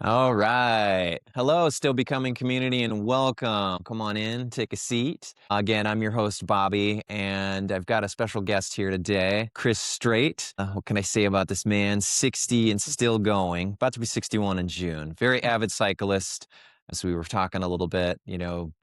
All right. Hello, still becoming community, and welcome. Come on in, take a seat. Again, I'm your host, Bobby, and I've got a special guest here today, Chris Streight. What can I say about this man? 60 and still going, about to be 61 in June. Very avid cyclist. As we were talking a little bit,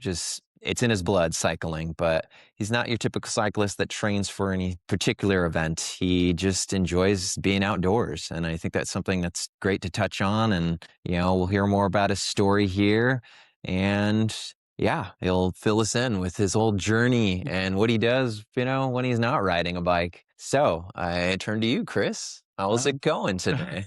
just it's in his blood, cycling, but he's not your typical cyclist that trains for any particular event. He just enjoys being outdoors. And I think that's something that's great to touch on. And, we'll hear more about his story here. And yeah, he'll fill us in with his whole journey and what he does, when he's not riding a bike. So I turn to you, Chris. How's it going today?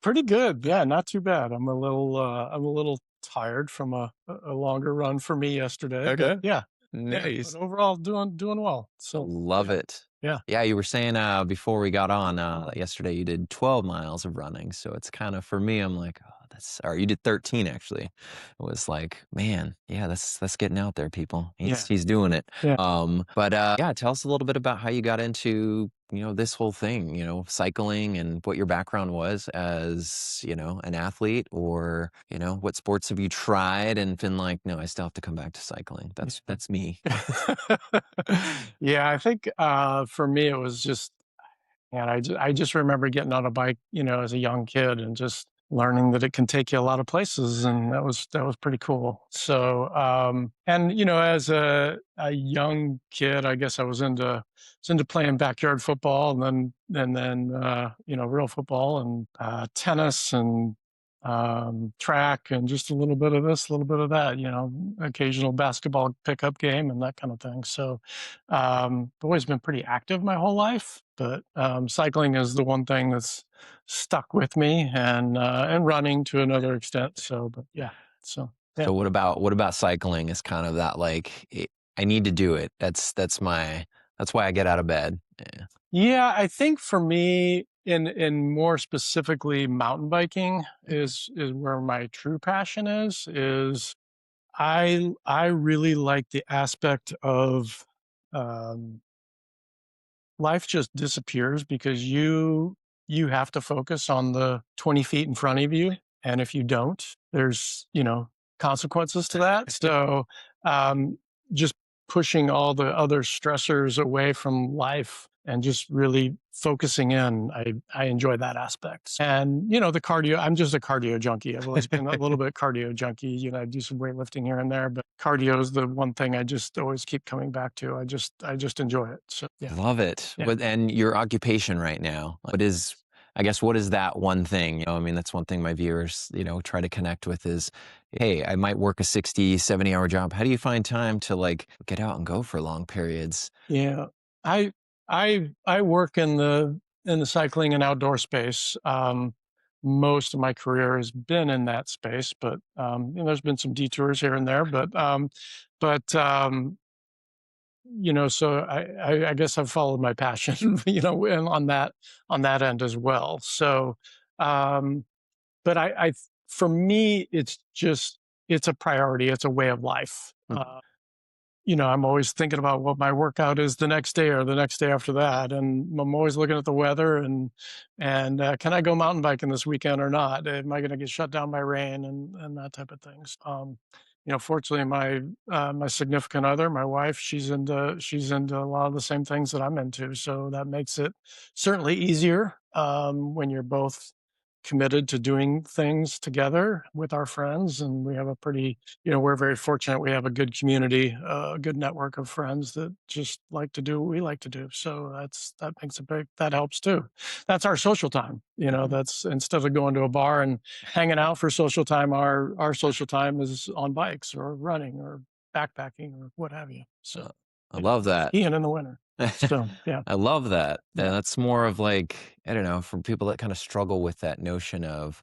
Pretty good. Yeah, not too bad. I'm a little tired from a longer run for me yesterday. Okay. But yeah, but Nice. overall doing well. So Love yeah, it. yeah, Yeah, you were saying before we got on yesterday you did 12 miles of running. So it's kind of for me, I'm like, oh, or you did 13 actually. It was like, man, yeah, that's getting out there, people. He's yeah, he's doing it. yeah. But yeah, tell us a little bit about how you got into, this whole thing, cycling and what your background was as, an athlete or, what sports have you tried and been like, no, I still have to come back to cycling. That's me. Yeah, I think for me it was just, and I just remember getting on a bike, as a young kid and just learning that it can take you a lot of places, and that was pretty cool. So, and as a young kid, I guess I was into playing backyard football, and then real football and tennis and track and just a little bit of this, a little bit of that, occasional basketball pickup game and that kind of thing. So, I've always been pretty active my whole life, but cycling is the one thing that's stuck with me, and running to another extent. So, but yeah, so yeah. So what about cycling is kind of that like I need to do it. That's why I get out of bed. Yeah. Yeah, I think for me, in more specifically mountain biking is where my true passion is. I really like the aspect of um, life just disappears because you have to focus on the 20 feet in front of you, and if you don't, there's consequences to that. So um, just pushing all the other stressors away from life and just really focusing in, I enjoy that aspect. And the cardio, I'm just a cardio junkie. I've always been a little bit cardio junkie. I do some weightlifting here and there, but cardio is the one thing I just always keep coming back to. I just enjoy it. So yeah, Love it. yeah. And your occupation right now, I guess, what is that one thing? I mean, that's one thing my viewers, try to connect with is, hey, I might work a 60, 70-hour job. How do you find time to like get out and go for long periods? Yeah. I I work in the cycling and outdoor space. Most of my career has been in that space, but there's been some detours here and there. So I guess I've followed my passion, and on that end as well. So, um, but for me, it's a priority. It's a way of life. I'm always thinking about what my workout is the next day or the next day after that, and I'm always looking at the weather and can I go mountain biking this weekend or not? Am I going to get shut down by rain and that type of things? Fortunately, my significant other, my wife, she's into a lot of the same things that I'm into, so that makes it certainly easier when you're both committed to doing things together with our friends. And we have we're very fortunate. We have a good community, a good network of friends that just like to do what we like to do. So that helps too. That's our social time. That's instead of going to a bar and hanging out for social time, our social time is on bikes or running or backpacking or what have you. Uh, So, I love that. skiing in the winter. So yeah, I love that. yeah, And that's more of like, I don't know, for people that kind of struggle with that notion of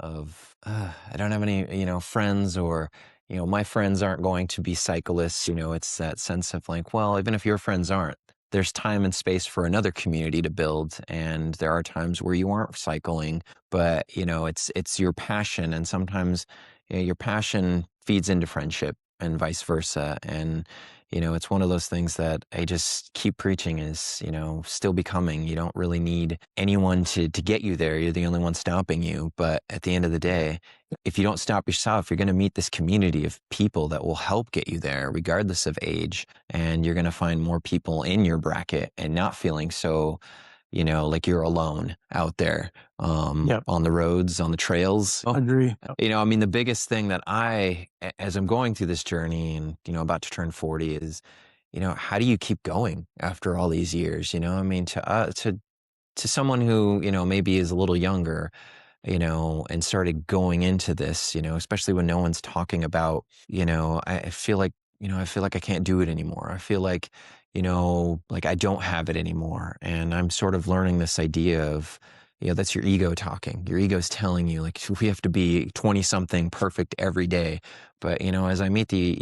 I don't have any, friends or, my friends aren't going to be cyclists, it's that sense of like, well, even if your friends aren't, there's time and space for another community to build. And there are times where you aren't cycling, but it's your passion. And sometimes your passion feeds into friendship and vice versa. And It's one of those things that I just keep preaching is, still becoming. You don't really need anyone to get you there. You're the only one stopping you. But at the end of the day, if you don't stop yourself, you're going to meet this community of people that will help get you there, regardless of age. And you're going to find more people in your bracket and not feeling so, like you're alone out there, Yep. on the roads, on the trails. Agree. I mean, the biggest thing that as I'm going through this journey and, about to turn 40 is, how do you keep going after all these years? I mean, to someone who, maybe is a little younger, and started going into this, especially when no one's talking about, I feel like, I can't do it anymore. I feel like, like I don't have it anymore. And I'm sort of learning this idea of, that's your ego talking. Your ego's telling you like we have to be 20 something perfect every day. But, as I meet the,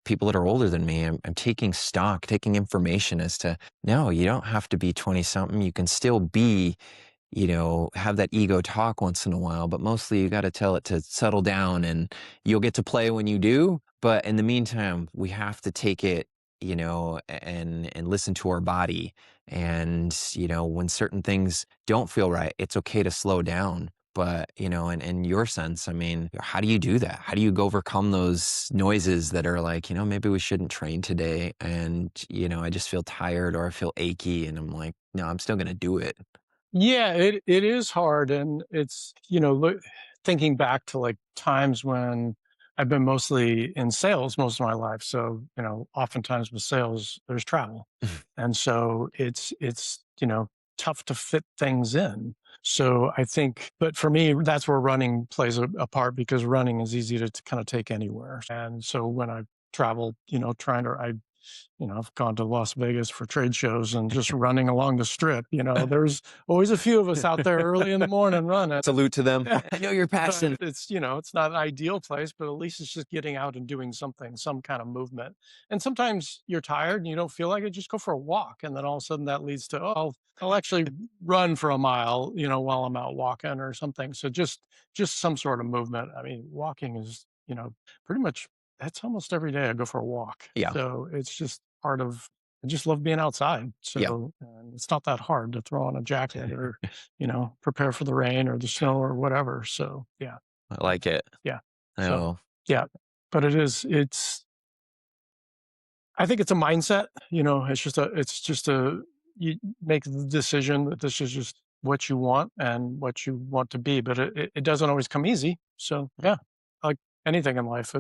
people that are older than me, I'm taking stock, taking information as to, no, you don't have to be 20 something. You can still be, have that ego talk once in a while, but mostly you got to tell it to settle down and you'll get to play when you do. But in the meantime, we have to take it, and listen to our body. And, when certain things don't feel right, it's okay to slow down. But, in your sense, I mean, how do you do that? How do you go overcome those noises that are like, maybe we shouldn't train today? And, I just feel tired or I feel achy and I'm like, no, I'm still going to do it. Yeah, it is hard, and it's, thinking back to like times when I've been mostly in sales most of my life. So, oftentimes with sales, there's travel. And so it's, tough to fit things in. So I think, but for me, that's where running plays a part because running is easy to kind of take anywhere. And so when I travel, I've gone to Las Vegas for trade shows and just running along the strip, there's always a few of us out there early in the morning running. Salute to them. I know your passion. It's, it's not an ideal place, but at least it's just getting out and doing something, some kind of movement. And sometimes you're tired and you don't feel like it, just go for a walk. And then all of a sudden that leads to, oh, I'll actually run for a mile, while I'm out walking or something. So just some sort of movement. I mean, walking is, pretty much that's almost every day I go for a walk. Yeah. So it's just part of, I just love being outside. Yeah. So and it's not that hard to throw on a jacket or, prepare for the rain or the snow or whatever. So yeah, I like it. yeah. I So know. yeah, but I think it's a mindset, it's just a, you make the decision that this is just what you want and what you want to be, but it doesn't always come easy. So yeah, like anything in life,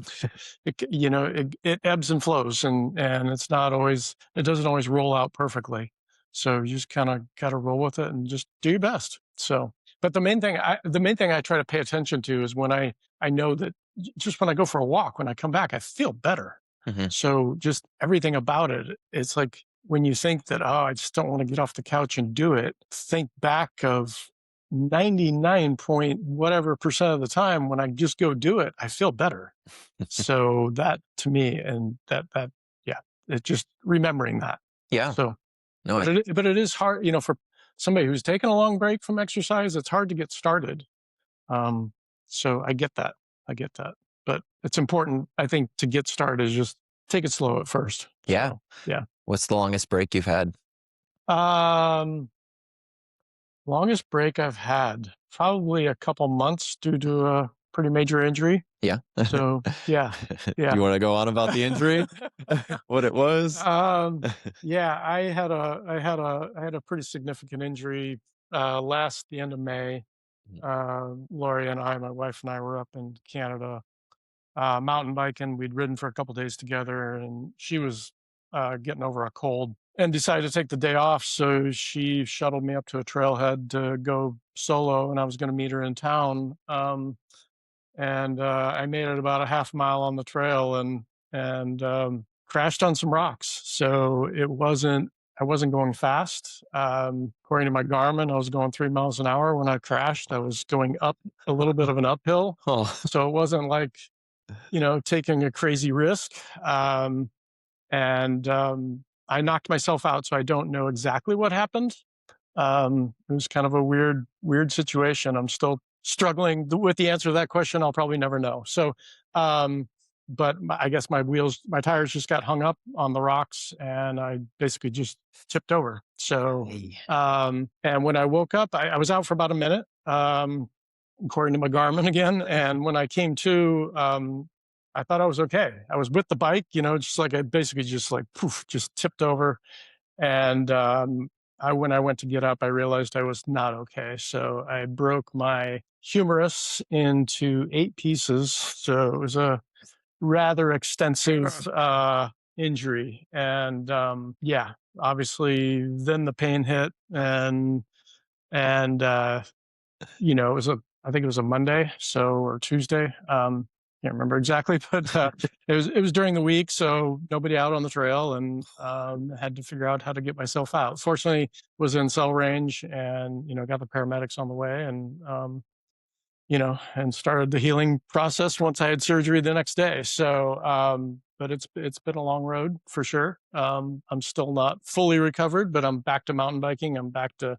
it ebbs and flows and it's not always, it doesn't always roll out perfectly. So you just kind of got to roll with it and just do your best. So, but the main thing I try to pay attention to is when I know that just when I go for a walk, when I come back, I feel better. Mhm. So just everything about it, it's like when you think that, oh, I just don't want to get off the couch and do it, think back of 99 point whatever percent of the time when I just go do it, I feel better. So that to me, and yeah, it's just remembering that. Yeah. So, No, but it is hard, for somebody who's taken a long break from exercise, it's hard to get started. Um, so I get that. I get that. But it's important, I think, to get started is just take it slow at first. yeah. So, yeah. What's the longest break you've had? Um, Longest break I've had, probably a couple months due to a pretty major injury. Yeah. So yeah, Do yeah. you want to go on about the injury? What it was? Yeah, I had a pretty significant injury last the end of May. Lori and I, my wife and I were up in Canada mountain biking. We'd ridden for a couple days together, and she was getting over a cold and decided to take the day off. So she shuttled me up to a trailhead to go solo, and I was going to meet her in town. And I made it about a half mile on the trail and crashed on some rocks. So I wasn't going fast. According to my Garmin, I was going 3 miles an hour when I crashed. I was going up a little bit of an uphill. Oh, So it wasn't like, taking a crazy risk. And I knocked myself out. So I don't know exactly what happened. It was kind of a weird situation. I'm still struggling with the answer to that question. I'll probably never know. So, but I guess my tires just got hung up on the rocks, and I basically just tipped over. So, Hey. and when I woke up, I was out for about a minute, according to my Garmin again. And when I came to, I thought I was okay. I was with the bike, just like I basically just like poof, just tipped over. And when I went to get up, I realized I was not okay. So I broke my humerus into 8 pieces. So it was a rather extensive injury. And yeah, obviously, then the pain hit, and it was I think it was a Monday, or Tuesday. Can't remember exactly, but it was during the week, so nobody out on the trail, and had to figure out how to get myself out. Fortunately, was in cell range, and got the paramedics on the way, and started the healing process once I had surgery the next day. So, but it's been a long road for sure. I'm still not fully recovered, but I'm back to mountain biking. I'm back to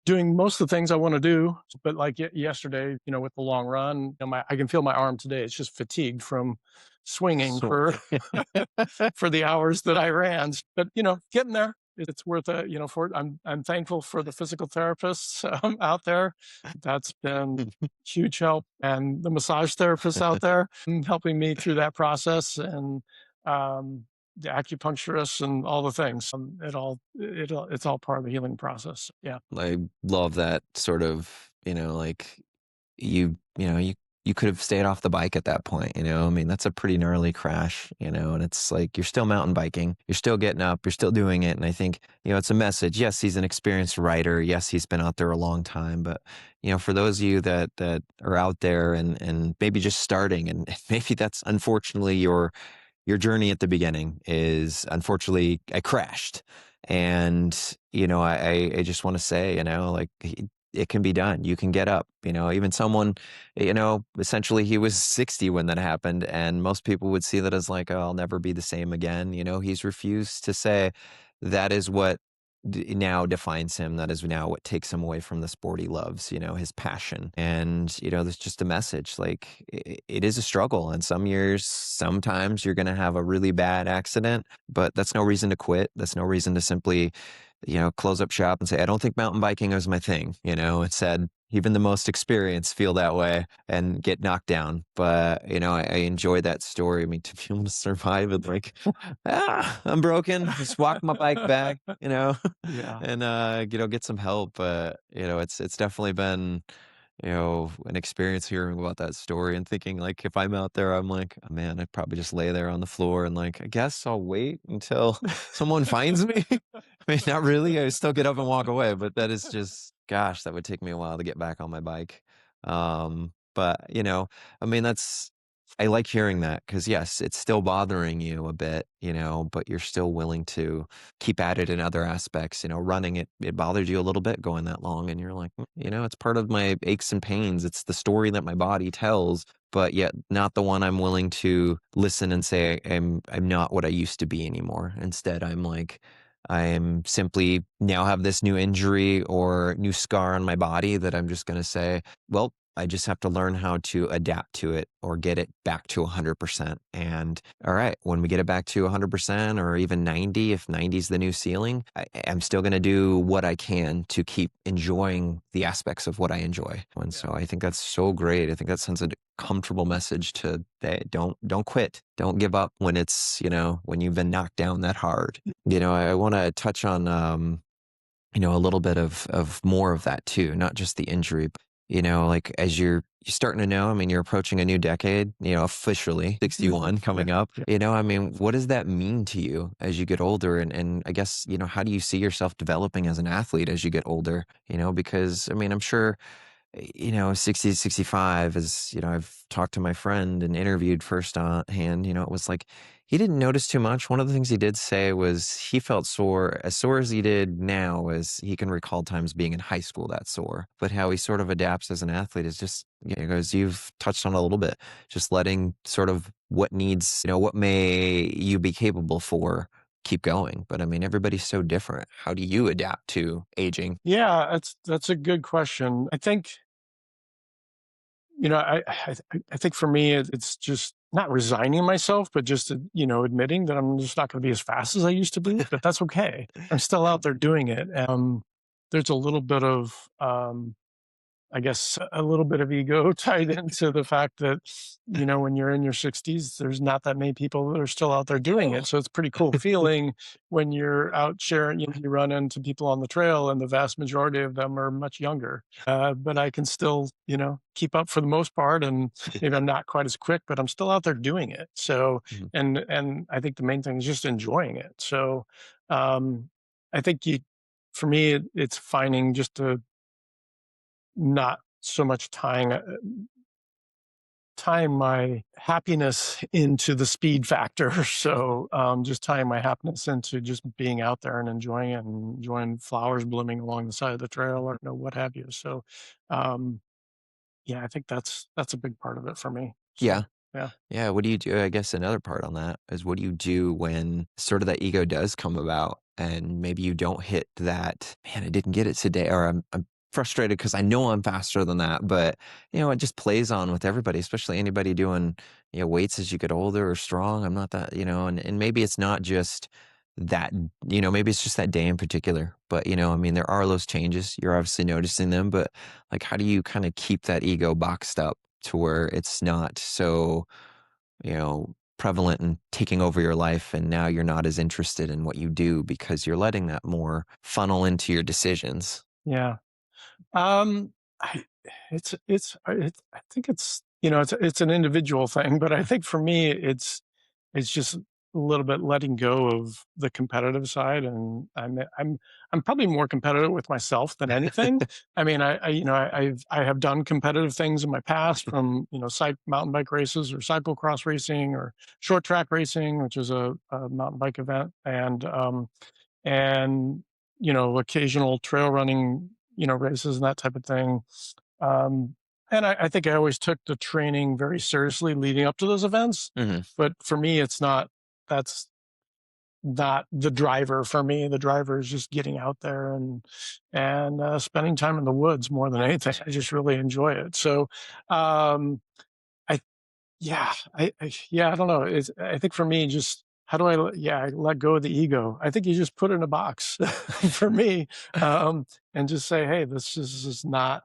doing most of the things I want to do. But like yesterday, with the long run, I can feel my arm today. It's just fatigued from swinging So for for the hours that I ran. But getting there. It's worth it, for I'm thankful for the physical therapists out there. That's been huge help, and the massage therapists out there helping me through that process, and the acupuncturists and all the things. It's all part of the healing process. Yeah. I love that sort of, like you could have stayed off the bike at that point, I mean, that's a pretty gnarly crash, and it's like you're still mountain biking, you're still getting up, you're still doing it. And I think, it's a message. Yes, he's an experienced rider. Yes, he's been out there a long time. But, for those of you that are out there and maybe just starting, and maybe that's unfortunately your journey at the beginning is, unfortunately, I crashed. And, I just want to say, like, it can be done. You can get up, even someone, essentially he was 60 when that happened. And most people would see that as like, oh, I'll never be the same again. He's refused to say that is what now defines him. That is now what takes him away from the sport he loves, his passion. And, there's just a message, like it is a struggle. And some years, sometimes you're going to have a really bad accident, but that's no reason to quit. That's no reason to simply, close up shop and say, I don't think mountain biking is my thing. Instead, even the most experienced feel that way and get knocked down. But, I enjoy that story. I mean, to be able to survive it, like, I'm broken, just walk my bike back, Yeah. and, get some help. But, it's definitely been, an experience hearing about that story and thinking, like, if I'm out there, I'm like, oh, man, I'd probably just lay there on the floor and like, I guess I'll wait until someone finds me. I mean, not really. I still get up and walk away, but that is just, gosh, that would take me a while to get back on my bike. But I mean, I like hearing that because yes, it's still bothering you a bit, but you're still willing to keep at it in other aspects. Running it bothered you a little bit going that long, and you're like, it's part of my aches and pains. It's the story that my body tells, but yet not the one I'm willing to listen and say I'm not what I used to be anymore. Instead, I'm like, I am simply now have this new injury or new scar on my body that I'm just going to say, well, I just have to learn how to adapt to it or get it back to 100%. And all right, when we get it back to 100% or even 90, if 90 is the new ceiling, I'm still going to do what I can to keep enjoying the aspects of what I enjoy. And so I think that's so great. I think that sends a comfortable message to don't quit. Don't give up when it's, when you've been knocked down that hard. I want to touch on, a little bit of more of that too, not just the injury. Like as you're starting to know, I mean, you're approaching a new decade, officially 61 coming up, I mean, what does that mean to you as you get older? And I guess, how do you see yourself developing as an athlete as you get older? Because I mean, I'm sure 60 to 65 is, I've talked to my friend and interviewed first on hand, it was like, he didn't notice too much. One of the things he did say was he felt as sore as he did now as he can recall times being in high school that sore. But how he sort of adapts as an athlete is just, as you've touched on a little bit, just letting sort of what needs, what may you be capable for keep going. But I mean, everybody's so different. How do you adapt to aging? Yeah, that's a good question. I think, I think for me, it's just not resigning myself, but just, admitting that I'm just not going to be as fast as I used to be, but that's okay. I'm still out there doing it. There's a little bit of, I guess a little bit of ego tied into the fact that, when you're in your 60s, there's not that many people that are still out there doing Oh. it. So it's a pretty cool feeling when you're out sharing, you run into people on the trail and the vast majority of them are much younger. But I can still, keep up for the most part. And maybe I'm not quite as quick, but I'm still out there doing it. So, Mhm. and I think the main thing is just enjoying it. So, um, I think for me, it's finding just a, not so much tying my happiness into the speed factor. So, just tying my happiness into just being out there and enjoying it and enjoying flowers blooming along the side of the trail or, what have you. So, um, yeah, I think that's a big part of it for me. Yeah. So, yeah. Yeah, what do you do? I guess another part on that is what do you do when sort of that ego does come about and maybe you don't hit that, man, I didn't get it today, or I'm frustrated because I know I'm faster than that, but it just plays on with everybody, especially anybody doing, weights as you get older or strong. I'm not that, and maybe it's not just that, maybe it's just that day in particular. But I mean, there are those changes. You're obviously noticing them, but like how do you kind of keep that ego boxed up to where it's not so prevalent and taking over your life. And now you're not as interested in what you do because you're letting that more funnel into your decisions. Yeah. Um, I I think it's, it's an individual thing, but I think for me, it's just a little bit letting go of the competitive side, and I'm probably more competitive with myself than anything. I mean, I have done competitive things in my past, from mountain bike races or cyclocross racing or short track racing, which is a mountain bike event, and occasional trail running, races and that type of thing. Um, and I think I always took the training very seriously leading up to those events. Hmm. But for me, it's not. That's not the driver for me. The driver is just getting out there and spending time in the woods more than anything. I just really enjoy it. So, um, I yeah, I don't know. I think for me, just how do I let go of the ego? I think you just put it in a box for me, and just say, hey, this is not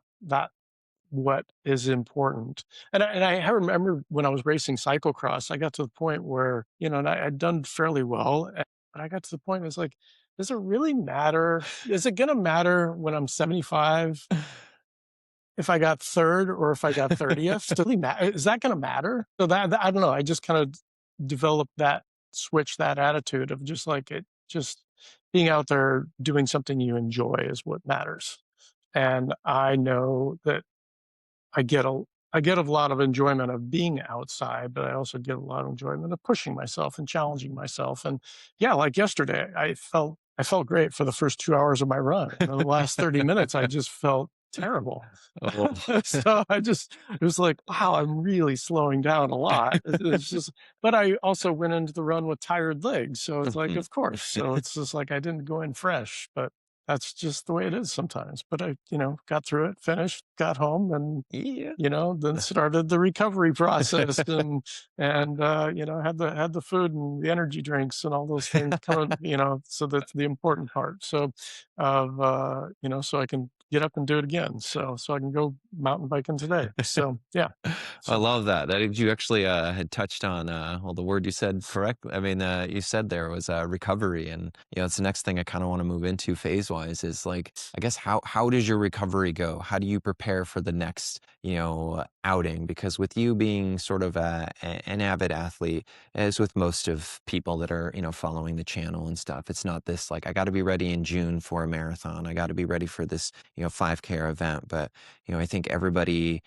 what is important. And I remember when I was racing cyclocross, I got to the point where, and I'd done fairly well, but I got to the point, it's like, does it really matter? Is it going to matter when I'm 75 if I got third or if I got 30th? Is that going to matter? So I don't know. I just kind of developed switch that attitude of just like just being out there doing something you enjoy is what matters. And I know that I get a I get a lot of enjoyment of being outside, but I also get a lot of enjoyment of pushing myself and challenging myself. And yeah, like yesterday, I felt great for the first 2 hours of my run. And the last 30 minutes, I just felt terrible. Oh. So it was like, wow, I'm really slowing down a lot. It's just, but I also went into the run with tired legs. So it's like, Mhm. of course. So it's just like I didn't go in fresh, but that's just the way it is sometimes. But I, got through it, finished, got home, and Yeah. then started the recovery process, and had the food and the energy drinks and all those things coming, so that's the important part. So so I can get up and do it again. So I can go mountain biking today. So yeah. I So love that. That you actually had touched on well the word you said correct. I mean you said there was recovery, and it's the next thing I kind of want to move into phase wise is like I guess how does your recovery go? How do you prepare for the next outing? Because with you being sort of an avid athlete, as with most of people that are following the channel and stuff, it's not this like I got to be ready in June for a marathon. I got to be ready for this 5K event, but I think everybody,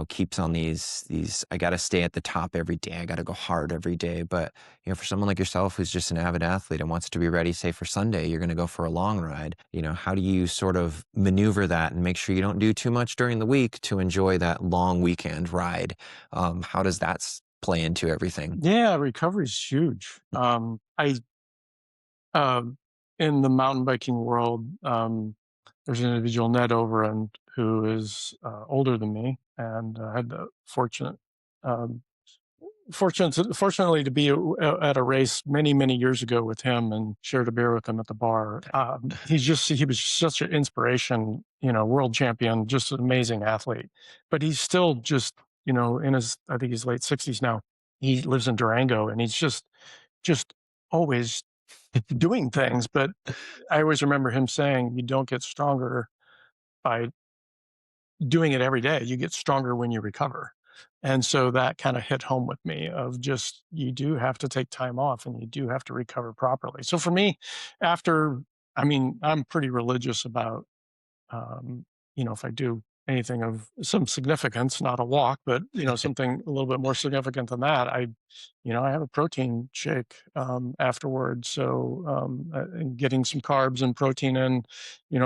keeps on these, I got to stay at the top every day. I got to go hard every day. But, for someone like yourself who's just an avid athlete and wants to be ready, say for Sunday, you're going to go for a long ride. How do you sort of maneuver that and make sure you don't do too much during the week to enjoy that long weekend ride? How does that play into everything? yeah, recovery is huge. I um in the mountain biking world, there's an individual, Ned Overend, who is older than me, and I had the fortunate um, fortunately to be at a race many, many years ago with him and shared a beer with him at the bar. He was such an inspiration, world champion, just an amazing athlete. But he's still just, in his, I think he's late 60s now. He lives in Durango and he's just always doing things. But I always remember him saying, you don't get stronger by doing it every day. You get stronger when you recover. And so that kind of hit home with me of just, you do have to take time off and you do have to recover properly. So for me, after, I mean, I'm pretty religious about, if I do anything of some significance, not a walk, but something a little bit more significant than that, I have a protein shake afterwards. So and getting some carbs and protein in,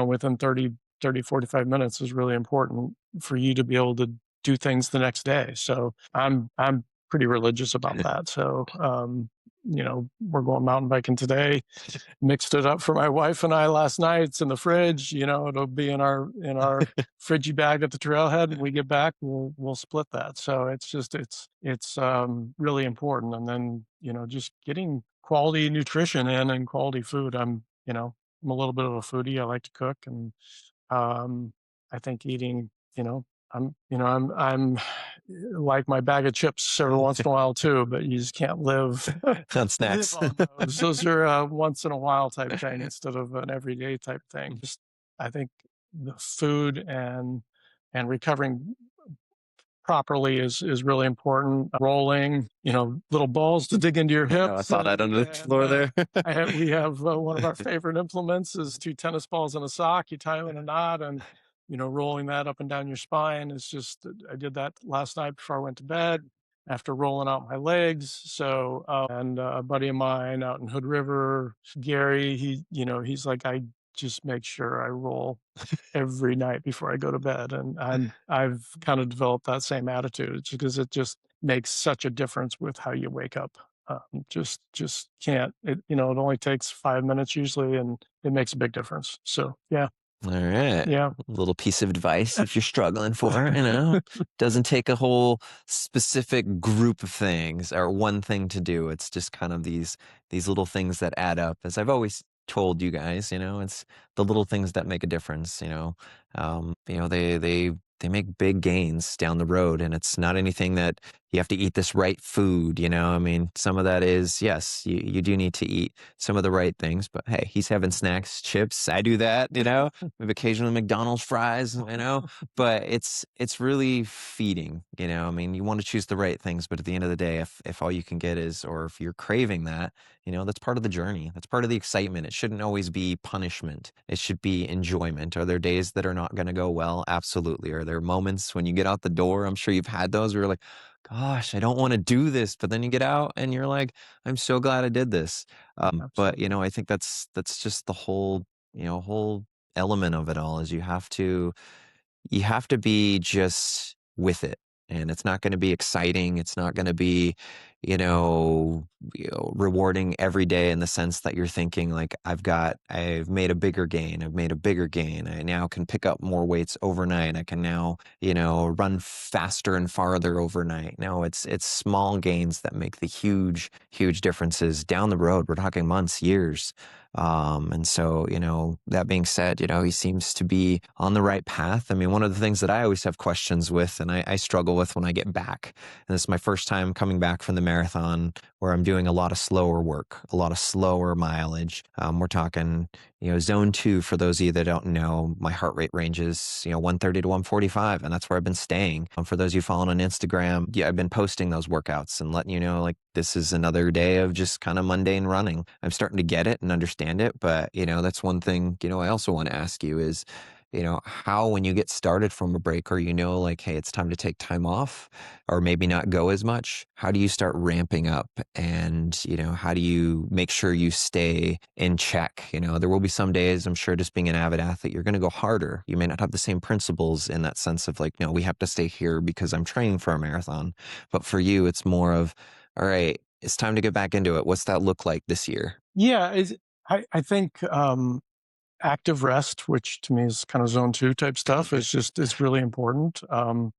within 45 minutes is really important for you to be able to do things the next day. So I'm pretty religious about that. So we're going mountain biking today, mixed it up for my wife and I last night. It's in the fridge, it'll be in our fridgy bag at the trailhead. When we get back, we'll split that. So it's really important. And then, just getting quality nutrition in and quality food. I'm a little bit of a foodie. I like to cook, and I think eating, I'm like my bag of chips every once in a while too, but you just can't live On snacks. live on those. Those are a once in a while type thing instead of an everyday type thing. Just I think the food and recovering properly is really important. Rolling, little balls to dig into your I hips. thought I'd under the floor there. We have one of our favorite implements is 2 tennis balls in a sock. You tie them in a knot and, rolling that up and down your spine is just, I did that last night before I went to bed after rolling out my legs. So, and a buddy of mine out in Hood River, Gary, he's like, I just make sure I roll every night before I go to bed. And I've kind of developed that same attitude because it just makes such a difference with how you wake up. Just can't, it only takes 5 minutes usually and it makes a big difference. So yeah. All right. Yeah. A little piece of advice if you're struggling for it, doesn't take a whole specific group of things or one thing to do. It's just kind of these little things that add up. As I've always told you guys, it's the little things that make a difference, they make big gains down the road, and it's not anything that you have to eat this right food, I mean, some of that is, yes, you do need to eat some of the right things, but hey, he's having snacks, chips. I do that, we have occasionally McDonald's fries, but it's really feeding, I mean, you want to choose the right things, but at the end of the day, if all you can get is, or if you're craving that, that's part of the journey. That's part of the excitement. It shouldn't always be punishment. It should be enjoyment. Are there days that are not going to go well? Absolutely. Are there moments when you get out the door? I'm sure you've had those where you're like, gosh, I don't want to do this. But then you get out and you're like, I'm so glad I did this. But, I think that's just the whole element of it all is you have to be just with it. And it's not going to be exciting. It's not going to be, rewarding every day in the sense that you're thinking like, I've made a bigger gain. I've made a bigger gain. I now can pick up more weights overnight. I can now, run faster and farther overnight. No, it's small gains that make the huge, huge differences down the road. We're talking months, years. And so, that being said, he seems to be on the right path. I mean, one of the things that I always have questions with, and I struggle with when I get back, and this is my first time coming back from the marathon where I'm doing a lot of slower work, a lot of slower mileage. We're talking, zone 2, for those of you that don't know, my heart rate ranges, 130 to 145, and that's where I've been staying. For those of you following on Instagram, yeah, I've been posting those workouts and letting you know, like, this is another day of just kind of mundane running. I'm starting to get it and understand it, but, that's one thing, I also want to ask you is, how, when you get started from a break or, like, hey, it's time to take time off or maybe not go as much, how do you start ramping up and, how do you make sure you stay in check? There will be some days, I'm sure, just being an avid athlete, you're going to go harder. You may not have the same principles in that sense of like, no, we have to stay here because I'm training for a marathon. But for you, it's more of, all right, it's time to get back into it. What's that look like this year? Yeah. I think, active rest, which to me is kind of zone two type stuff, is really important. I'm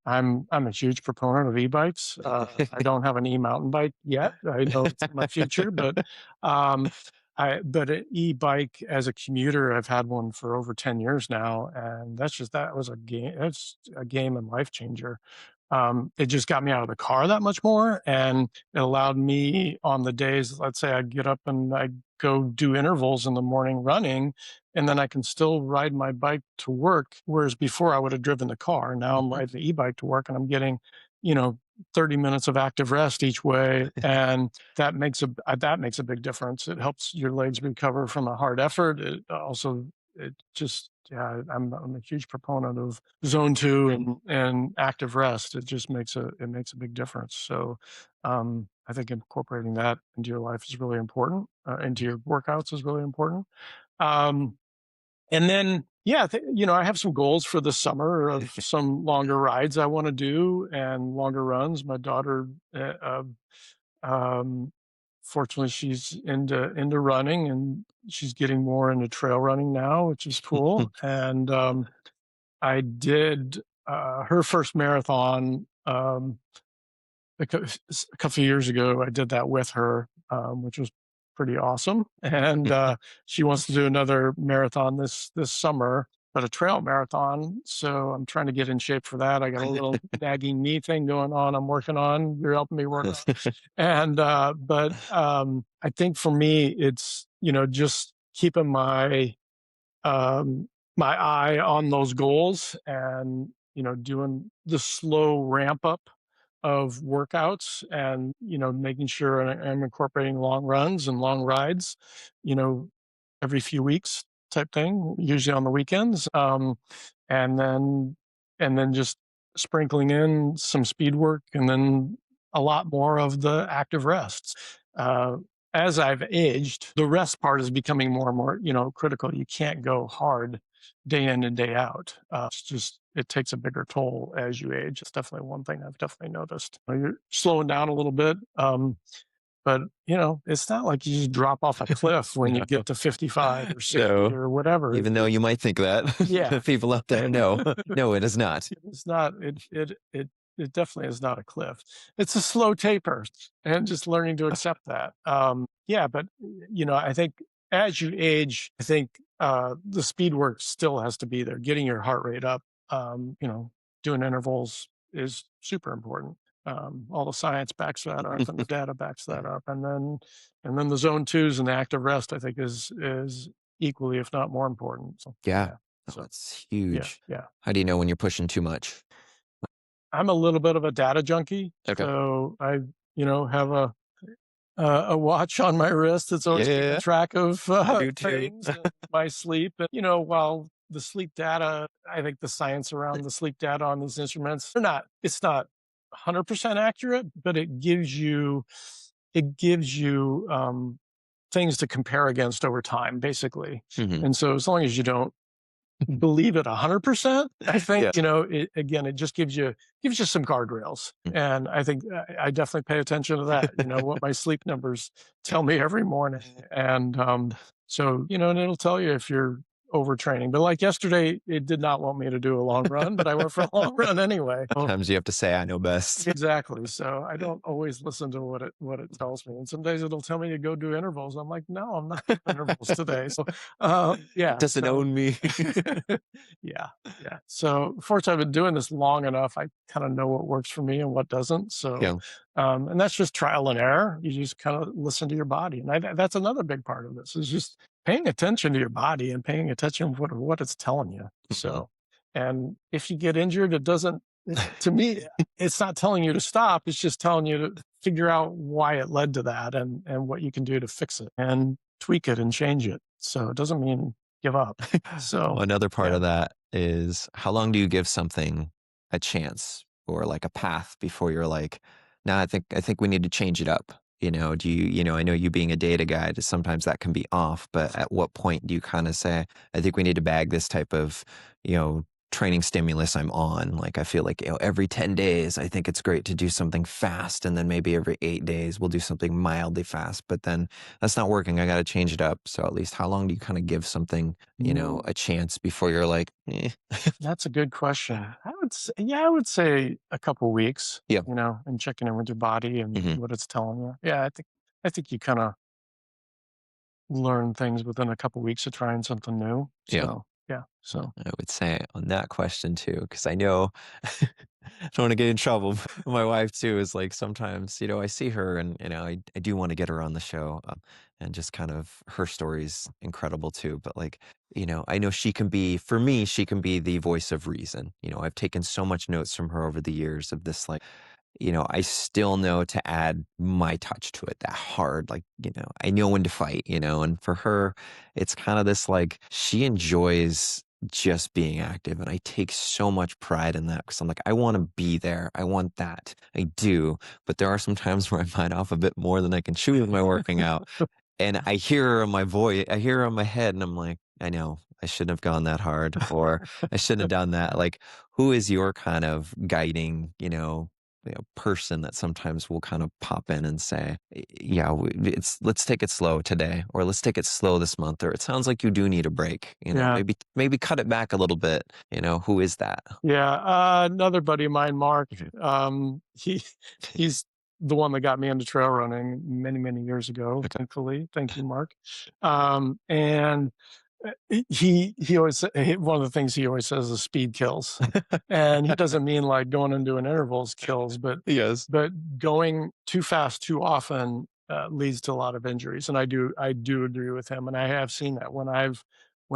a huge proponent of e-bikes. I don't have an e-mountain bike yet. I know it's in my future, but um, but an e-bike as a commuter, I've had one for over 10 years now, and that was a game. That's a game and life changer. It just got me out of the car that much more, and it allowed me on the days, let's say I get up and I go do intervals in the morning running, and then I can still ride my bike to work. Whereas before I would have driven the car. Now I'm riding the e-bike to work and I'm getting, you know, 30 minutes of active rest each way. And that makes a big difference. It helps your legs recover from a hard effort. Yeah, I'm a huge proponent of zone two and active rest. It makes a big difference. So I think incorporating that into your life is really important. Into your workouts is really important. Um, and then, yeah, I have some goals for the summer of some longer rides I want to do and longer runs. My daughter, um, fortunately, she's into running and she's getting more into trail running now, which is cool. And I did her first marathon. A couple of years ago, I did that with her, which was pretty awesome. And she wants to do another marathon this summer, but a trail marathon. So I'm trying to get in shape for that. I got a little nagging knee thing going on. I'm working on. You're helping me work on. And but I think for me, it's just keeping um, my eye on those goals and doing the slow ramp up of workouts and making sure I'm incorporating long runs and long rides you know every few weeks type thing, usually on the weekends. And then just sprinkling in some speed work and then a lot more of the active rests. As I've aged, the rest part is becoming more and more critical. You can't go hard day in and day out. It takes a bigger toll as you age. It's definitely one thing I've definitely noticed. You're slowing down a little bit. But it's not like you just drop off a cliff when you get to 55 or 60 No. or whatever. Even though you might think that. Yeah. The people out there, no, it is not. It's not. It definitely is not a cliff. It's a slow taper, and just learning to accept that. Yeah, but I think as you age, I think the speed work still has to be there. Getting your heart rate up, doing intervals is super important. All the science backs that up, and the data backs that up, and then the zone twos and the active rest, I think, is equally, if not more important. So, Yeah. so That's huge. yeah. How do you know when you're pushing too much? I'm a little bit of a data junkie, Okay. so I have a watch on my wrist that's always keeping track of things, and my sleep. And while the sleep data, I think the science around the sleep data on these instruments, it's not 100% accurate, but it gives you things to compare against over time, basically. And so as long as you don't believe it 100%, I think, it just gives you some guardrails. And I think I definitely pay attention to that, what my sleep numbers tell me every morning. And so, and it'll tell you if you're overtraining. But like yesterday, it did not want me to do a long run, but I went for a long run anyway. Sometimes you have to say, I know best. Exactly. So I don't always listen to what it tells me. And some days it'll tell me to go do intervals. I'm like, no, I'm not doing intervals today. So yeah. It doesn't own me. Yeah. So fortunately, I've been doing this long enough. I kind of know what works for me and what doesn't. So and that's just trial and error. You just kind of listen to your body. And that's another big part of this, is just paying attention to your body and paying attention to what it's telling you. So, and if you get injured, to me, it's not telling you to stop. It's just telling you to figure out why it led to that and what you can do to fix it and tweak it and change it. So it doesn't mean give up. So another part of that is, how long do you give something a chance or like a path before you're like, no, I think we need to change it up. Do you, I know you being a data guy, sometimes that can be off, but at what point do you kind of say, I think we need to bag this type of, training stimulus I'm on. Like I feel like, every 10 days, I think it's great to do something fast. And then maybe every 8 days, we'll do something mildly fast. But then that's not working. I got to change it up. So at least how long do you kind of give something, Mm, a chance before you're like, eh. that's a good question. I would say a couple weeks, Yeah. and checking in with your body and Hmm. what it's telling you. Yeah, I think you kind of learn things within a couple weeks of trying something new. Yeah. So yeah, so I would say on that question too, because I know I don't want to get in trouble. But my wife too is like sometimes, I see her and I do want to get her on the show, and just kind of her story's incredible too. But like, I know she can be, for me, she can be the voice of reason. I've taken so much notes from her over the years of this, like, I still know to add my touch to it, that hard, like, I know when to fight, and for her, it's kind of this like she enjoys just being active. And I take so much pride in that because I'm like, I want to be there. I want that. I do. But there are some times where I bite off a bit more than I can chew with my working out. And I hear her in my voice, I hear her in my head, and I'm like, I know I shouldn't have gone that hard, or I shouldn't have done that. Like, who is your kind of guiding, person that sometimes will kind of pop in and say, yeah, let's take it slow today, or let's take it slow this month, or it sounds like you do need a break, yeah. maybe cut it back a little bit. Who is that? Yeah, another buddy of mine, Mark, Mhm. he's the one that got me into trail running many, many years ago, Okay. thankfully. Thank you, Mark. And he always one of the things he always says is speed kills. And he doesn't mean like going and doing intervals kills, but Yes. going too fast too often leads to a lot of injuries. And I do agree with him. And I have seen that when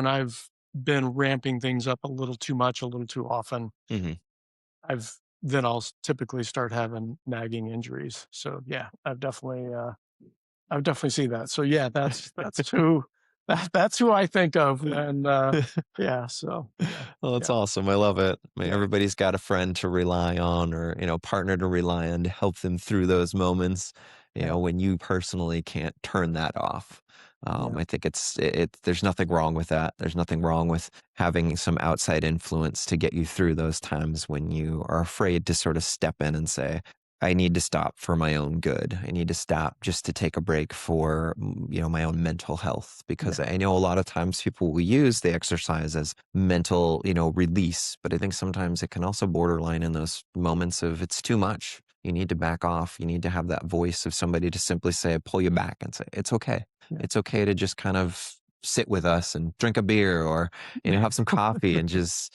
I've been ramping things up a little too much, a little too often, Hmm. I'll typically start having nagging injuries. So yeah, I've definitely seen that. So yeah, that's who I think of when yeah. So yeah, Well, that's yeah, awesome. I love it. I mean, yeah, everybody's got a friend to rely on, or, partner to rely on to help them through those moments, yeah, when you personally can't turn that off. yeah, I think there's nothing wrong with that. There's nothing wrong with having some outside influence to get you through those times when you are afraid to sort of step in and say, I need to stop for my own good. I need to stop just to take a break for, my own mental health, because yeah, I know a lot of times people will use the exercise as mental, release, but I think sometimes it can also borderline in those moments of it's too much. You need to back off. You need to have that voice of somebody to simply say, pull you back and say, it's okay. yeah, It's okay to just kind of sit with us and drink a beer, or, have some coffee and just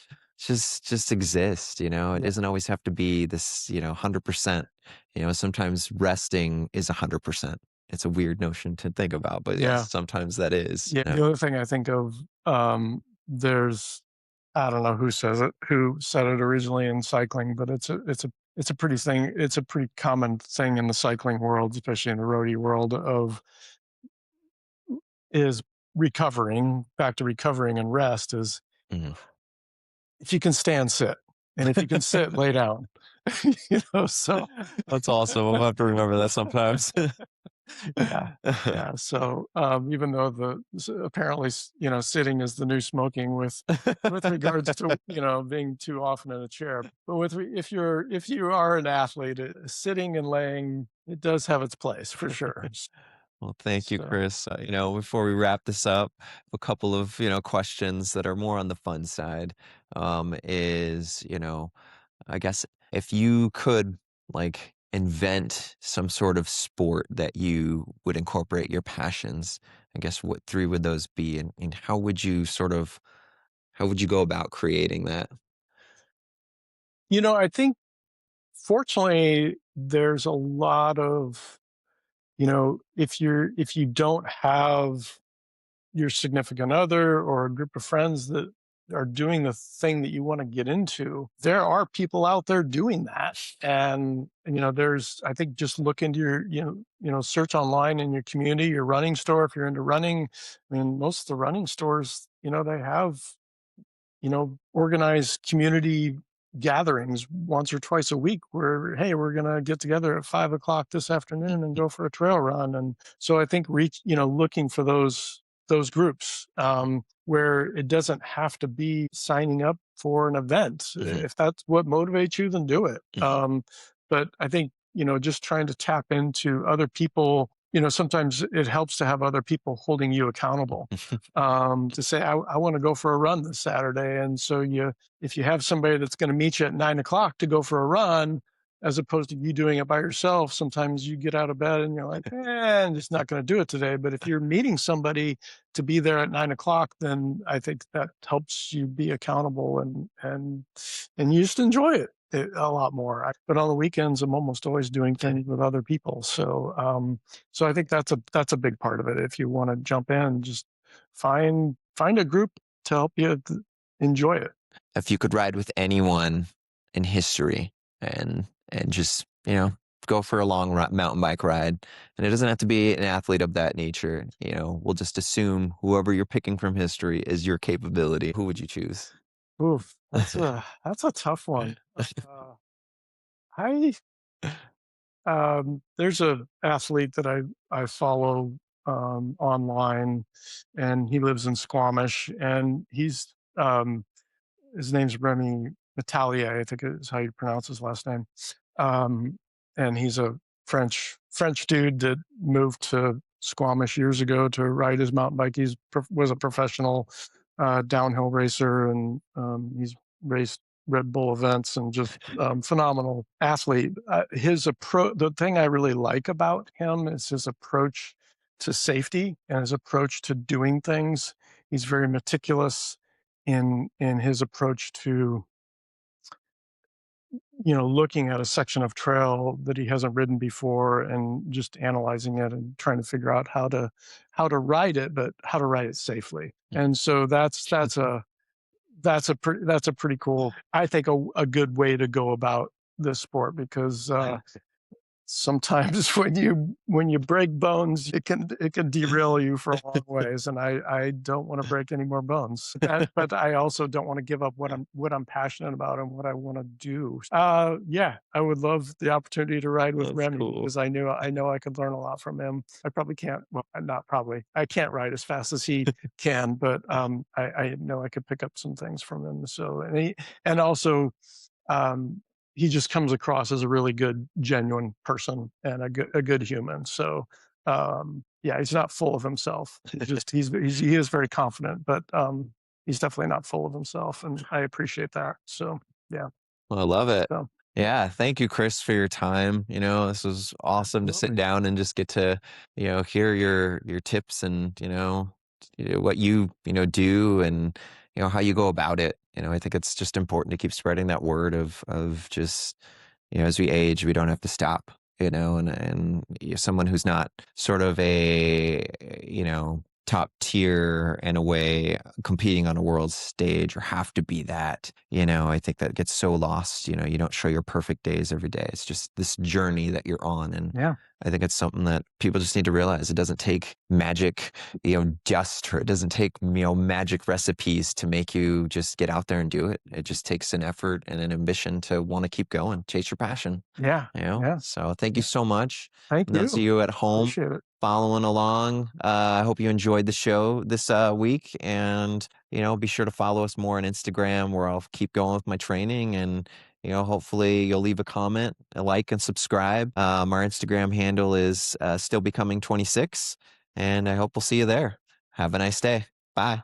exist. It yeah, doesn't always have to be this, 100%. Sometimes resting is 100%. It's a weird notion to think about, but yes, yeah. sometimes that is. Yeah, the other thing I think of, there's I don't know who said it originally in cycling, but it's a pretty common thing in the cycling world, especially in the roadie world of is back to recovering and rest is Mhm. if you can stand, sit. And if you can sit, lay down. So That's awesome. I'll have to remember that sometimes. yeah. Yeah. So, even though apparently, sitting is the new smoking with regards to, being too often in a chair, but if you are an athlete, sitting and laying, it does have its place for sure. Well, thank you, So, Chris. Before we wrap this up, a couple of, questions that are more on the fun side, is, I guess if you could like invent some sort of sport that you would incorporate your passions, I guess what three would those be? And how would you go about creating that? I think fortunately there's a lot of, if you don't have your significant other or a group of friends that are doing the thing that you want to get into, there are people out there doing that. And there's I think just look into your search online in your community, your running store if you're into running. I mean, most of the running stores, they have organize community gatherings once or twice a week where, hey, we're going to get together at 5 o'clock this afternoon and go for a trail run. And so I think looking for those groups where it doesn't have to be signing up for an event. Mhm, If that's what motivates you, then do it. mhm. But I think, just trying to tap into other people, sometimes it helps to have other people holding you accountable, to say, I want to go for a run this Saturday. And so if you have somebody that's going to meet you at 9 o'clock to go for a run, as opposed to you doing it by yourself, sometimes you get out of bed and you're like, I'm just not going to do it today. But if you're meeting somebody to be there at 9 o'clock, then I think that helps you be accountable, and you just enjoy it a lot more. But on the weekends, I'm almost always doing things with other people. So I think that's a big part of it. If you want to jump in, just find a group to help you enjoy it. If you could ride with anyone in history and just, go for a long mountain bike ride, and it doesn't have to be an athlete of that nature, we'll just assume whoever you're picking from history is your capability. Who would you choose? Oof, that's a tough one. I There's a athlete that I follow online, and he lives in Squamish, and his name's Remy Metalier, I think is how you pronounce his last name. Um, and he's a French dude that moved to Squamish years ago to ride his mountain bike. Was a professional downhill racer, and he's raced Red Bull events, and just phenomenal athlete. The thing I really like about him is his approach to safety and his approach to doing things. He's very meticulous in his approach to, looking at a section of trail that he hasn't ridden before, and just analyzing it and trying to figure out how to ride it, but how to ride it safely. And so that's a pretty cool, I think, a good way to go about this sport, because sometimes when you break bones, it can derail you for a long ways, and I don't want to break any more bones. But I also don't want to give up what I'm passionate about and what I want to do. Yeah, I would love the opportunity to ride with That's Remy, cool. because I know I could learn a lot from him. I probably can't, well, not probably, I can't ride as fast as he can, but I know I could pick up some things from him. So, and also, um, he just comes across as a really good, genuine person, and a good human. So, yeah, he's not full of himself. He is very confident, but he's definitely not full of himself, and I appreciate that. So, yeah. Well, I love it. So, Yeah, thank you, Chris, for your time. This was awesome to sit absolutely. down and just get to, hear your tips and, what do and, how you go about it. I think it's just important to keep spreading that word of just, as we age, we don't have to stop, and you're someone who's not sort of a, top tier in a way competing on a world stage or have to be that. I think that gets so lost. You don't show your perfect days every day. It's just this journey that you're on. And Yeah. I think it's something that people just need to realize. It doesn't take magic, dust, or it doesn't take, magic recipes to make you just get out there and do it. It just takes an effort and an ambition to want to keep going, chase your passion. Yeah. Yeah. So thank you Yeah. so much. Thank And those of you. you at home Appreciate it. following along, I hope you enjoyed the show this week. And, be sure to follow us more on Instagram, where I'll keep going with my training. And, hopefully you'll leave a comment, a like, and subscribe. Our Instagram handle is still becoming 26. And I hope we'll see you there. Have a nice day. Bye.